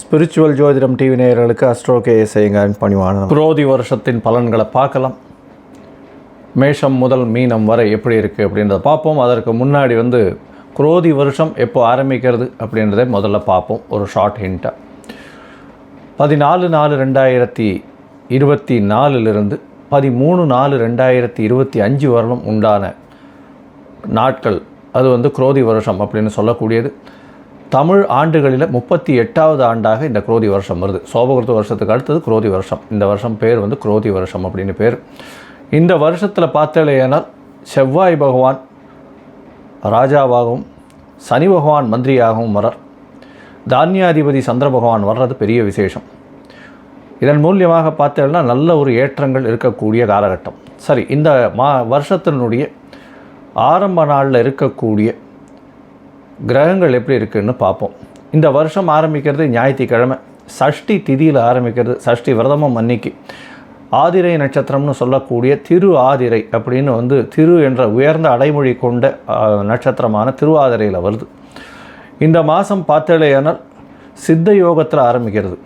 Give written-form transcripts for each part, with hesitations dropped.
Spiritual ஜோதிடம் TV நேயர்களுக்கு astro KS ஐயங்காரின் பணிவான குரோதி வருஷத்தின் பலன்களை பார்க்கலாம். மேஷம் முதல் மீனம் வரை எப்படி இருக்குது அப்படின்றத பார்ப்போம். அதற்கு முன்னாடி குரோதி வருஷம் எப்போ ஆரம்பிக்கிறது அப்படின்றத முதல்ல பார்ப்போம். ஒரு ஷார்ட் ஹிண்ட்டாக 14/4/2024 13/4/2025 வரலும் உண்டான நாட்கள் அது குரோதி வருஷம் அப்படின்னு சொல்லக்கூடியது. தமிழ் ஆண்டுகளில் 38வது ஆண்டாக இந்த குரோதி வருஷம் வருது. சோபகிருத வருஷத்துக்கு அடுத்தது குரோதி வருஷம். இந்த வருஷம் பேர் குரோதி வருஷம் அப்படின்னு பேர். இந்த வருஷத்தில் பார்த்தேனால் செவ்வாய் பகவான் ராஜாவாகவும் சனி பகவான் மந்திரியாகவும் வர்றார். தானியாதிபதி சந்திர பகவான் வர்றது பெரிய விசேஷம். இதன் மூலியமாக பார்த்தேன்னா நல்ல ஒரு ஏற்றங்கள் இருக்கக்கூடிய காலகட்டம். சரி, இந்த வருஷத்தினுடைய ஆரம்ப நாளில் இருக்கக்கூடிய கிரகங்கள் எப்படி இருக்குதுன்னு பார்ப்போம். இந்த வருஷம் ஆரம்பிக்கிறது ஞாயிற்றுக்கிழமை, சஷ்டி திதியில் ஆரம்பிக்கிறது. சஷ்டி விரதமும் அன்னைக்கு ஆதிரை நட்சத்திரம்னு சொல்லக்கூடிய திரு ஆதிரை அப்படின்னு திரு என்ற உயர்ந்த அடைமொழி கொண்ட நட்சத்திரமான திருவாதிரையில் வருது. இந்த மாதம் பார்த்தேனால் சித்த யோகத்தில் ஆரம்பிக்கிறது.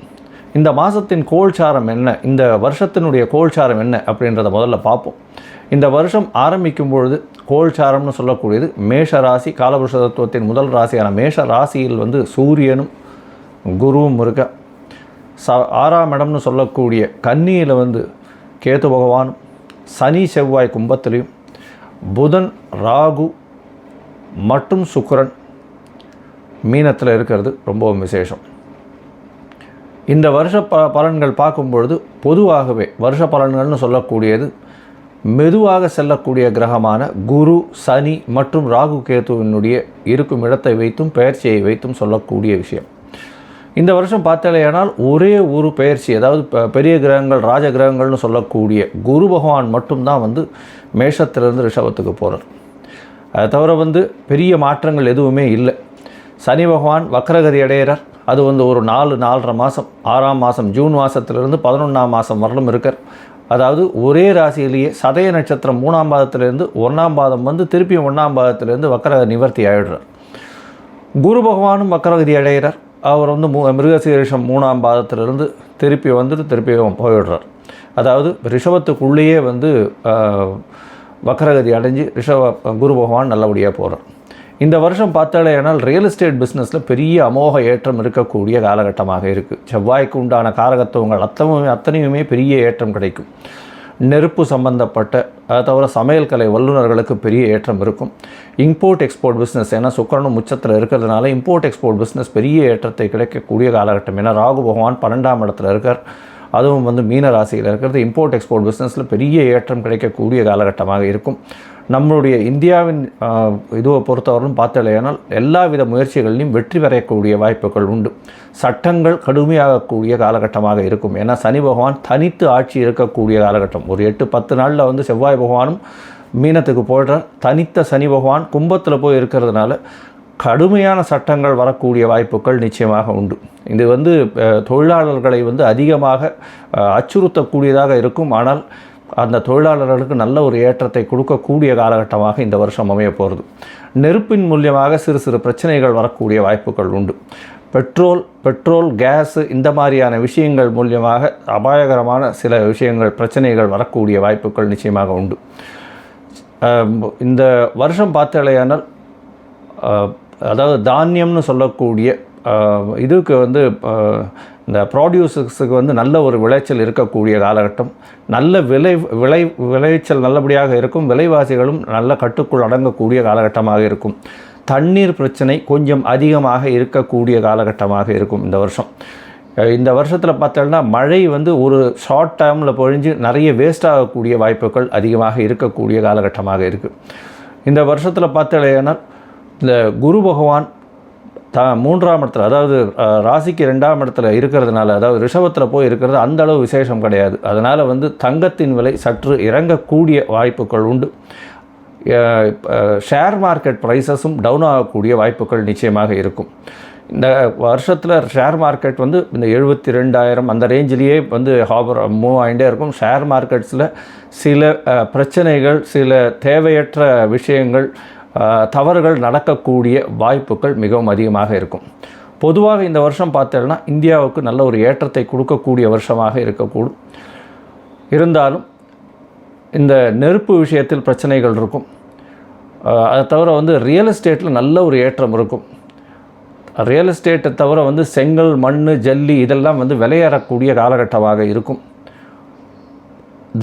இந்த மாதத்தின் கோல்சாரம் என்ன, இந்த வருஷத்தினுடைய கோல்சாரம் என்ன அப்படின்றத முதல்ல பார்ப்போம். இந்த வருஷம் ஆரம்பிக்கும் பொழுது கோல்சாரம்னு சொல்லக்கூடியது மேஷ ராசி, காலபுருஷ தத்துவத்தின் முதல் ராசியான மேஷ ராசியில் சூரியனும் குருவும் இருக்க, 6ஆம் இடம்னு சொல்லக்கூடிய கன்னியில் கேது பகவானும், சனி செவ்வாய் கும்பத்திலையும், புதன் ராகு மற்றும் சுக்கிரன் மீனத்தில் இருக்கிறது ரொம்பவும் விசேஷம். இந்த வருஷ பலன்கள் பார்க்கும்பொழுது பொதுவாகவே வருஷ பலன்கள்னு சொல்லக்கூடியது மெதுவாக செல்லக்கூடிய கிரகமான குரு, சனி மற்றும் ராகு கேதுவினுடைய இருக்கும் இடத்தை வைத்தும் பெயர்ச்சியை வைத்தும் சொல்லக்கூடிய விஷயம். இந்த வருஷம் பார்த்தாலேயானால் ஒரே ஒரு பெயர்ச்சி, அதாவது பெரிய கிரகங்கள் ராஜ கிரகங்கள்னு சொல்லக்கூடிய குரு பகவான் மட்டும்தான் மேஷத்திலிருந்து ரிஷபத்துக்கு போகிறார். அதை தவிர பெரிய மாற்றங்கள் எதுவுமே இல்லை. சனி பகவான் வக்ரகதி அடைகிறார். அது ஒரு 4-4.5 மாதம், 6ஆம் மாதம் ஜூன் மாதத்திலிருந்து 11ஆம் மாதம் வரலும் இருக்கார். அதாவது ஒரே ராசியிலேயே சதய நட்சத்திரம் 3ஆம் பாதத்திலேருந்து 1ஆம் பாதம் திருப்பி 1ஆம் பாதத்திலேருந்து வக்கர நிவர்த்தி ஆகிடுறார். குரு பகவானும் வக்கரகதி அடைகிறார். அவர் மிருகசீரிஷம் 3ஆம் பாதத்திலிருந்து திருப்பி திருப்பி போயிடுறார். அதாவது ரிஷபத்துக்குள்ளேயே வக்கரகதி அடைஞ்சு குரு பகவான் நல்லபடியாக போகிறார். இந்த வருஷம் பார்த்தாலேனால் ரியல் எஸ்டேட் பிஸ்னஸில் பெரிய அமோக ஏற்றம் இருக்கக்கூடிய காலகட்டமாக இருக்குது. செவ்வாய்க்கு உண்டான காரகத்துவங்கள் அத்தனையுமே பெரிய ஏற்றம் கிடைக்கும். நெருப்பு சம்பந்தப்பட்ட அதை தவிர சமையல் கலை வல்லுநர்களுக்கு பெரிய ஏற்றம் இருக்கும். இம்போர்ட் எக்ஸ்போர்ட் பிஸ்னஸ், ஏன்னா சுக்கிரனும் உச்சத்தில் இருக்கிறதுனால இம்போர்ட் எக்ஸ்போர்ட் பிஸ்னஸ் பெரிய ஏற்றத்தை கிடைக்கக்கூடிய காலகட்டம். ஏன்னா ராகு பகவான் 12ஆம் இடத்துல இருக்கார். அதுவும் மீன ராசியில் இருக்கிறது. இம்போர்ட் எக்ஸ்போர்ட் பிஸ்னஸில் பெரிய ஏற்றம் கிடைக்கக்கூடிய காலகட்டமாக இருக்கும். நம்மளுடைய இந்தியாவின் இதுவை பொறுத்தவரையும் பார்த்தாலேனால் எல்லா வித முயற்சிகளிலும் வெற்றி பெறக்கூடிய வாய்ப்புகள் உண்டு. சட்டங்கள் கடுமையாகக்கூடிய காலகட்டமாக இருக்கும். ஏன்னா சனி பகவான் தனித்து ஆட்சி இருக்கக்கூடிய காலகட்டம். ஒரு 8-10 நாளில் செவ்வாய் பகவானும் மீனத்துக்கு போய்டுறார். தனித்த சனி பகவான் கும்பத்தில் போய் இருக்கிறதுனால கடுமையான சட்டங்கள் வரக்கூடிய வாய்ப்புகள் நிச்சயமாக உண்டு. இது தொழிலாளர்களை அதிகமாக அச்சுறுத்தக்கூடியதாக இருக்கும். ஆனால் அந்த தொழிலாளர்களுக்கு நல்ல ஒரு ஏற்றத்தை கொடுக்கக்கூடிய காலகட்டமாக இந்த வருஷம் அமைய போகிறது. நெருப்பின் மூலியமாக சிறு சிறு பிரச்சனைகள் வரக்கூடிய வாய்ப்புகள் உண்டு. பெட்ரோல் கேஸு இந்த மாதிரியான விஷயங்கள் மூலியமாக அபாயகரமான சில விஷயங்கள் பிரச்சனைகள் வரக்கூடிய வாய்ப்புகள் நிச்சயமாக உண்டு. இந்த வருஷம் பார்த்தாலேயானால் அதாவது தானியம்னு சொல்லக்கூடிய இதுக்கு இந்த ப்ராடியூசர்ஸுக்கு நல்ல ஒரு விளைச்சல் இருக்கக்கூடிய காலகட்டம். நல்ல விளைச்சல் நல்லபடியாக இருக்கும். விலைவாசிகளும் நல்ல கட்டுக்குள் அடங்கக்கூடிய காலகட்டமாக இருக்கும். தண்ணீர் பிரச்சனை கொஞ்சம் அதிகமாக இருக்கக்கூடிய காலகட்டமாக இருக்கும் இந்த வருஷம். இந்த வருஷத்தில் பார்த்தோம்னா மழை ஒரு ஷார்ட் டைமில் பொழிஞ்சு நிறைய வேஸ்ட் ஆகக்கூடிய வாய்ப்புகள் அதிகமாக இருக்கக்கூடிய காலகட்டமாக இருக்குது. இந்த வருஷத்தில் பார்த்தோம்னா இந்த குரு பகவான் 3ஆம் இடத்துல, அதாவது ராசிக்கு 2ஆம் இடத்துல இருக்கிறதுனால, அதாவது ரிஷபத்தில் போய் இருக்கிறது அந்த அளவு விசேஷம் கிடையாது. அதனால் தங்கத்தின் விலை சற்று இறங்கக்கூடிய வாய்ப்புகள் உண்டு. ஷேர் மார்க்கெட் ப்ரைஸஸும் டவுன் ஆகக்கூடிய வாய்ப்புகள் நிச்சயமாக இருக்கும். இந்த வருஷத்தில் ஷேர் மார்க்கெட் இந்த 72,000 அந்த ரேஞ்சிலேயே மூவ் ஆகிட்டே இருக்கும். ஷேர் மார்க்கெட்ஸில் சில பிரச்சனைகள், சில தேவையற்ற விஷயங்கள், தவறுகள் நடக்கக்கூடிய வாய்ப்புகள் மிகவும் அதிகமாக இருக்கும். பொதுவாக இந்த வருஷம் பார்த்தோம்னா இந்தியாவுக்கு நல்ல ஒரு ஏற்றத்தை கொடுக்கக்கூடிய வருஷமாக இருக்கக்கூடும். இருந்தாலும் இந்த நெருப்பு விஷயத்தில் பிரச்சனைகள் இருக்கும். அதை தவிர ரியல் எஸ்டேட்டில் நல்ல ஒரு ஏற்றம் இருக்கும். ரியல் எஸ்டேட்டை தவிர செங்கல், மண், ஜல்லி இதெல்லாம் விளையாடக்கூடிய காலகட்டமாக இருக்கும்.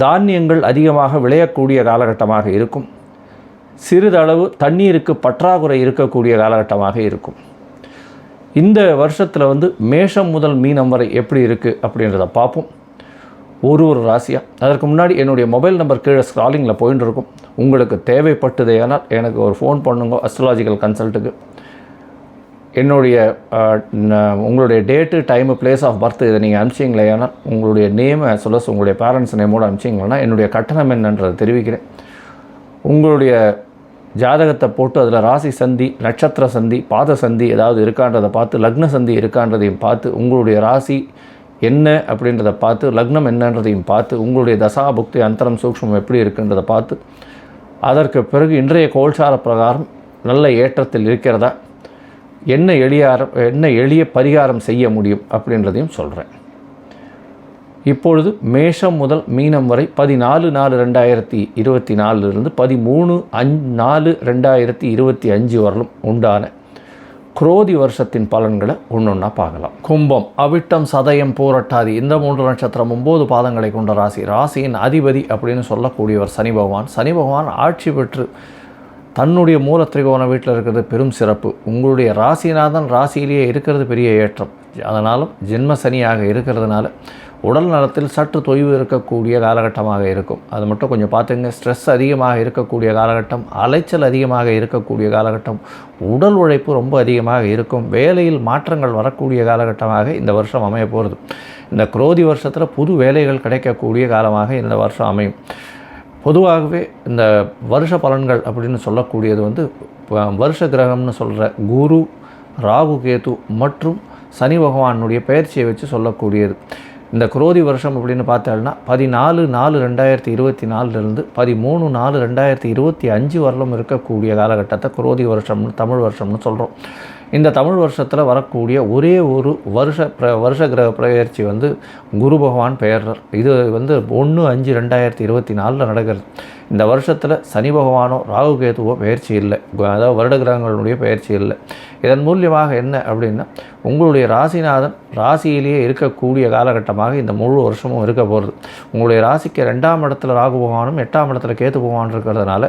தானியங்கள் அதிகமாக விளையக்கூடிய காலகட்டமாக இருக்கும். சிறிதளவு தண்ணீருக்கு பற்றாக்குறை இருக்கக்கூடிய காலகட்டமாக இருக்கும். இந்த வருஷத்தில் மேஷம் முதல் மீனம் வரை எப்படி இருக்குது அப்படின்றத பார்ப்போம், ஒரு ராசியாக. அதற்கு முன்னாடி என்னுடைய மொபைல் நம்பர் கீழே ஸ்க்ராலிங்கில் போயின்னு இருக்கும். உங்களுக்கு தேவைப்பட்டதேனால் எனக்கு ஒரு ஃபோன் பண்ணுங்க. அஸ்ட்ராலாஜிக்கல் கன்சல்ட்டுக்கு உங்களுடைய date, time, place of birth இதை நீங்கள் அனுப்பிச்சிங்களேனால் உங்களுடைய நேமை உங்களுடைய பேரண்ட்ஸ் நேமோடு அனுப்பிச்சிங்களேன்னா என்னுடைய கட்டணம் என்னன்றதை தெரிவிக்கிறேன். உங்களுடைய ஜாதகத்தை போட்டு அதில் ராசி சந்தி, நட்சத்திர சந்தி, பாத சந்தி ஏதாவது இருக்கான்றதை பார்த்து, லக்ன சந்தி இருக்கான்றதையும் பார்த்து, உங்களுடைய ராசி என்ன அப்படின்றத பார்த்து, லக்னம் என்னன்றதையும் பார்த்து, உங்களுடைய தசா புக்தி அந்தரம் சூக்ஷ்மம் எப்படி இருக்குன்றதை பார்த்து, அதற்கு பிறகு இன்றைய கோல்சார பிரகாரம் நல்ல ஏற்றத்தில் இருக்கிறதா, என்ன எளிய பரிகாரம் செய்ய முடியும் அப்படின்றதையும் சொல்கிறேன். இப்பொழுது மேஷம் முதல் மீனம் வரை 14/4/2024 13/4/2025 வரலும் உண்டான குரோதி வருஷத்தின் பலன்களை ஒன்றொன்னா பார்க்கலாம். கும்பம், அவிட்டம், சதயம், பூரட்டாதி இந்த 3 நட்சத்திரம் 9 பாதங்களை கொண்ட ராசி. ராசியின் அதிபதி அப்படின்னு சொல்லக்கூடியவர் சனி பகவான். சனி பகவான் ஆட்சி பெற்று தன்னுடைய மூல திரிகோண வீட்டில் இருக்கிறது பெரும் சிறப்பு. உங்களுடைய ராசிநாதன் ராசியிலேயே இருக்கிறது பெரிய ஏற்றம். அதனாலும் ஜென்ம சனியாக இருக்கிறதுனால உடல் நலத்தில் சற்று தொய்வு இருக்கக்கூடிய காலகட்டமாக இருக்கும். அது மட்டும் கொஞ்சம் பார்த்துங்க. ஸ்ட்ரெஸ் அதிகமாக இருக்கக்கூடிய காலகட்டம், அலைச்சல் அதிகமாக இருக்கக்கூடிய காலகட்டம், உடல் உழைப்பு ரொம்ப அதிகமாக இருக்கும். வேலையில் மாற்றங்கள் வரக்கூடிய காலகட்டமாக இந்த வருஷம் அமைய போகிறது. இந்த குரோதி வருஷத்தில் புது வேலைகள் கிடைக்கக்கூடிய காலமாக இந்த வருஷம் அமையும். பொதுவாகவே இந்த வருஷ பலன்கள் அப்படின்னு சொல்லக்கூடியது வருஷ கிரகம்னு சொல்கிற குரு, ராகு, கேது மற்றும் சனி பகவானுடைய பயிற்சியை வச்சு சொல்லக்கூடியது. இந்த குரோதி வருஷம் அப்படின்னு பார்த்தோம்னா 14/4/2024 13/4/2025 வரலும் இருக்கக்கூடிய காலகட்டத்தை குரோதி வருஷம்னு தமிழ் வருஷம்னு சொல்கிறோம். இந்த தமிழ் வருஷத்தில் வரக்கூடிய ஒரே ஒரு வருஷ கிரக பயிற்சி குரு பகவான் பெயர்றார். இது 1/5/2024 நடக்கிறது. இந்த வருஷத்தில் சனி பகவானோ ராகு கேதுவோ பயிற்சி இல்லை, அதாவது வருட கிரகங்களுடைய பயிற்சி இல்லை. இதன் மூலியமாக என்ன அப்படின்னா உங்களுடைய ராசிநாதன் ராசியிலேயே இருக்கக்கூடிய காலகட்டமாக இந்த முழு வருஷமும் இருக்க போகிறது. உங்களுடைய ராசிக்கு 2ஆம் இடத்துல ராகு பகவானும் 8ஆம் இடத்துல கேது பகவான் இருக்கிறதுனால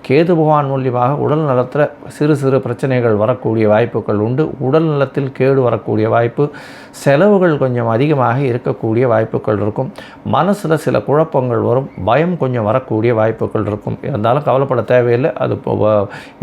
கேது பகவான் மூலியமாக உடல் நலத்தில் சிறு சிறு பிரச்சனைகள் வரக்கூடிய வாய்ப்புகள் உண்டு. உடல் நலத்தில் கேடு வரக்கூடிய வாய்ப்பு, செலவுகள் கொஞ்சம் அதிகமாக இருக்கக்கூடிய வாய்ப்புகள் இருக்கும். மனசில் சில குழப்பங்கள் வரும், பயம் கொஞ்சம் வரக்கூடிய வாய்ப்புகள் இருக்கும். இருந்தாலும் கவலைப்பட தேவையில்லை. அது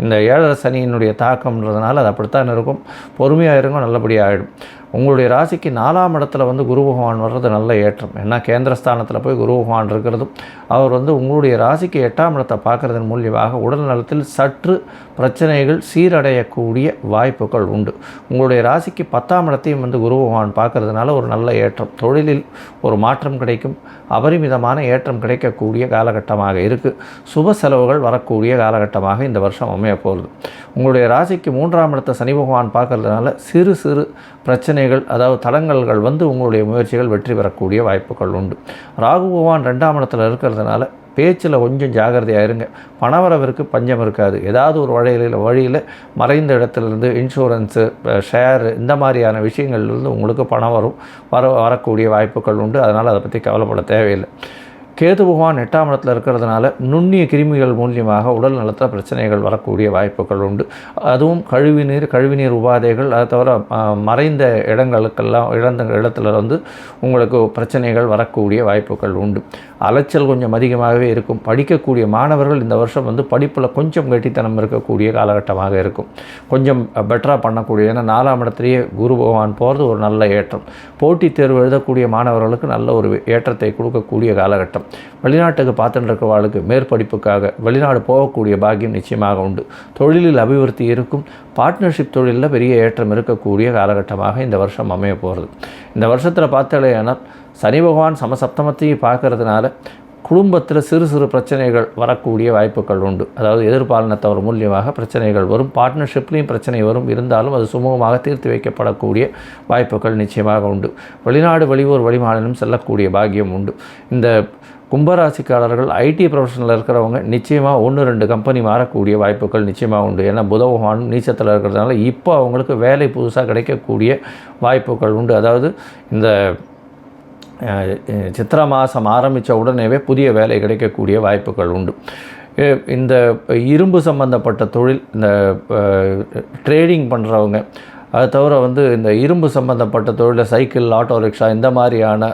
இந்த 7 சனியினுடைய தாக்கம்ன்றதுனால அது அப்படித்தான் இருக்கும். பொறுமையாக இருங்க, நல்லபடியாக ஆகிடும். உங்களுடைய ராசிக்கு 4ஆம் இடத்துல குரு பகவான் வர்றது நல்ல ஏற்றம். ஏன்னா கேந்திரஸ்தானத்தில் போய் குரு பகவான் இருக்கிறதும் அவர் உங்களுடைய ராசிக்கு 8ஆம் இடத்தை பார்க்குறதன் மூலியமாக உடல் நலத்தில் சற்று பிரச்சனைகள் சீரடையக்கூடிய வாய்ப்புகள் உண்டு. உங்களுடைய ராசிக்கு 10ஆம் இடத்தையும் குரு பகவான் பார்க்கறதுனால ஒரு நல்ல ஏற்றம், தொழிலில் ஒரு மாற்றம் கிடைக்கும், அபரிமிதமான ஏற்றம் கிடைக்கக்கூடிய காலகட்டமாக இருக்குது. சுப செலவுகள் வரக்கூடிய காலகட்டமாக இந்த வருஷம் அமைய போகிறது. உங்களுடைய ராசிக்கு 3ஆம் இடத்தை சனி பகவான் பார்க்கறதுனால சிறு சிறு பிரச்சனைகள், அதாவது தடங்கல்கள் உங்களுடைய முயற்சிகள் வெற்றி பெறக்கூடிய வாய்ப்புகள் உண்டு. ராகு பகவான் 2ஆம் இடத்துல இருக்கிறதுனால பேச்சில் கொஞ்சம் ஜாகிரதையாக இருங்க. பணவரவிற்கு பஞ்சம் இருக்காது. ஏதாவது ஒரு வழியில் மறைந்த இடத்துலேருந்து இன்சூரன்ஸு, ஷேரு இந்த மாதிரியான விஷயங்கள்லேருந்து உங்களுக்கு பணம் வரக்கூடிய வாய்ப்புகள் உண்டு. அதனால் அதை பற்றி கவலைப்பட தேவையில்லை. கேது பகவான் 8ஆம் இடத்துல இருக்கிறதுனால நுண்ணிய கிருமிகள் மூலியமாக உடல் நலத்தில் பிரச்சனைகள் வரக்கூடிய வாய்ப்புகள் உண்டு. அதுவும் கழிவுநீர் உபாதைகள், அதை தவிர மறைந்த இடத்துல உங்களுக்கு பிரச்சனைகள் வரக்கூடிய வாய்ப்புகள் உண்டு. அலைச்சல் கொஞ்சம் அதிகமாகவே இருக்கும். படிக்கக்கூடிய மாணவர்கள் இந்த வருஷம் படிப்பில் கொஞ்சம் கெட்டித்தனம் இருக்கக்கூடிய காலகட்டமாக இருக்கும். கொஞ்சம் பெட்டராக பண்ணக்கூடிய, ஏன்னா 4ஆம் இடத்துலேயே குரு பகவான் போகிறது ஒரு நல்ல ஏற்றம். போட்டித் தேர்வு எழுதக்கூடிய மாணவர்களுக்கு நல்ல ஒரு ஏற்றத்தை கொடுக்கக்கூடிய காலகட்டம். வெளிநாட்டுக்கு பார்த்துட்டு இருக்கிறவர்களுக்கு மேற்படிப்புக்காக வெளிநாடு போகக்கூடிய பாக்கியம் நிச்சயமாக உண்டு. தொழிலில் அபிவிருத்தி இருக்கும். பார்ட்னர்ஷிப் தொழிலில் பெரிய ஏற்றம் இருக்கக்கூடிய காலகட்டமாக இந்த வருஷம் அமைய போகிறது. இந்த வருஷத்தில் பார்த்தாலேயானால் சனி பகவான் சமசப்தமத்தையும் பார்க்கறதுனால குடும்பத்தில் சிறு சிறு பிரச்சனைகள் வரக்கூடிய வாய்ப்புகள் உண்டு. அதாவது எதிர்பாலினத்தவர் மூலியமாக பிரச்சனைகள் வரும், பார்ட்னர்ஷிப்லேயும் பிரச்சனை வரும். இருந்தாலும் அது சுமூகமாக தீர்த்து வைக்கப்படக்கூடிய வாய்ப்புகள் நிச்சயமாக உண்டு. வெளிநாடு வெளியூர் வெளிமாநிலம் செல்லக்கூடிய பாக்கியம் உண்டு. இந்த கும்பராசிக்காரர்கள் ஐடி ப்ரொஃபஷனில் இருக்கிறவங்க நிச்சயமாக 1-2 கம்பெனி மாறக்கூடிய வாய்ப்புகள் நிச்சயமாக உண்டு. ஏன்னா புத பகவான் நீச்சத்தில் இருக்கிறதுனால இப்போ அவங்களுக்கு வேலை புதுசாக கிடைக்கக்கூடிய வாய்ப்புகள் உண்டு. அதாவது இந்த சித்திரை மாதம் ஆரம்பித்த உடனேவே புதிய வேலை கிடைக்கக்கூடிய வாய்ப்புகள் உண்டு. இந்த இரும்பு சம்பந்தப்பட்ட தொழில், இந்த ட்ரேடிங் பண்ணுறவங்க, அது தவிர இந்த இரும்பு சம்பந்தப்பட்ட தொழிலில் சைக்கிள், ஆட்டோ ரிக்ஷா இந்த மாதிரியான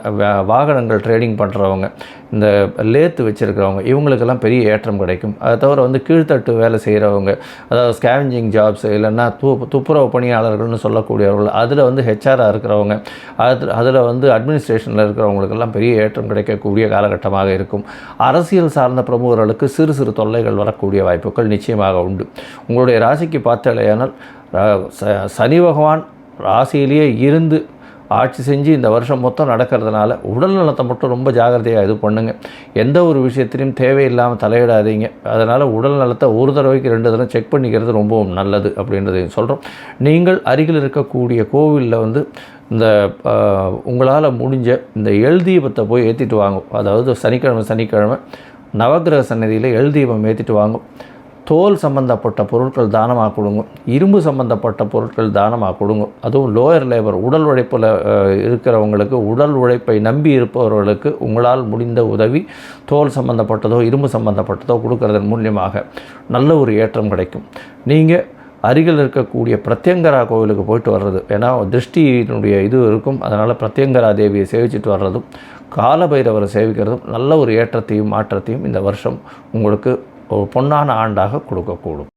வாகனங்கள் ட்ரேடிங் பண்ணுறவங்க, இந்த லேத்து வச்சுருக்கிறவங்க, இவங்களுக்கெல்லாம் பெரிய ஏற்றம் கிடைக்கும். அதை தவிர கீழ்த்தட்டு வேலை செய்கிறவங்க, அதாவது ஸ்கேவெஞ்சிங் ஜாப்ஸ், இல்லைன்னா துப்புரவு பணியாளர்கள்னு சொல்லக்கூடியவர்கள், அதில் ஹெச்ஆராக இருக்கிறவங்க, அதில் அட்மினிஸ்ட்ரேஷனில் இருக்கிறவங்களுக்கெல்லாம் பெரிய ஏற்றம் கிடைக்கக்கூடிய காலகட்டமாக இருக்கும். அரசியல் சார்ந்த பிரமுகர்களுக்கு சிறு சிறு தொல்லைகள் வரக்கூடிய வாய்ப்புகள் நிச்சயமாக உண்டு. உங்களுடைய ராசிக்கு பார்த்தாலேயானால் சனி பகவான் ராசியிலேயே இருந்து ஆட்சி செஞ்சு இந்த வருஷம் மொத்தம் நடக்கிறதுனால உடல் நலத்தை மட்டும் ரொம்ப ஜாகிரதையாக இது பண்ணுங்கள். எந்த ஒரு விஷயத்திலையும் தேவையில்லாமல் தலையிடாதீங்க. அதனால் உடல் நலத்தை ஒரு தடவைக்கு 2 தடவை செக் பண்ணிக்கிறது ரொம்பவும் நல்லது அப்படின்றதையும் சொல்கிறோம். நீங்கள் அருகில் இருக்கக்கூடிய கோவிலில் இந்த உங்களால் முடிஞ்ச இந்த எள் தீபத்தை போய் ஏற்றிட்டு வாங்கும். அதாவது சனிக்கிழமை நவக்கிரக சன்னதியில் எள் தீபம் ஏற்றிட்டு வாங்கும். தோல் சம்பந்தப்பட்ட பொருட்கள் தானமாக கொடுங்க, இரும்பு சம்பந்தப்பட்ட பொருட்கள் தானமாக கொடுங்க. அதுவும் லோயர் லேபர், உடல் உழைப்பில் இருக்கிறவங்களுக்கு, உடல் உழைப்பை நம்பி இருப்பவர்களுக்கு உங்களால் முடிந்த உதவி தோல் சம்பந்தப்பட்டதோ இரும்பு சம்பந்தப்பட்டதோ கொடுக்கறதன் மூலியமாக நல்ல ஒரு ஏற்றம் கிடைக்கும். நீங்கள் அருகில் இருக்கக்கூடிய பிரத்யங்கரா கோவிலுக்கு போயிட்டு வர்றது, ஏன்னா திருஷ்டியினுடைய இது இருக்கும், அதனால் பிரத்யங்கரா தேவியை சேவிச்சுட்டு வர்றதும் காலபைரவரை சேவிக்கிறதும் நல்ல ஒரு ஏற்றத்தையும் மாற்றத்தையும் இந்த வருஷம் உங்களுக்கு ஒரு பொன்னான ஆண்டாக கொடுக்கக்கூடும்.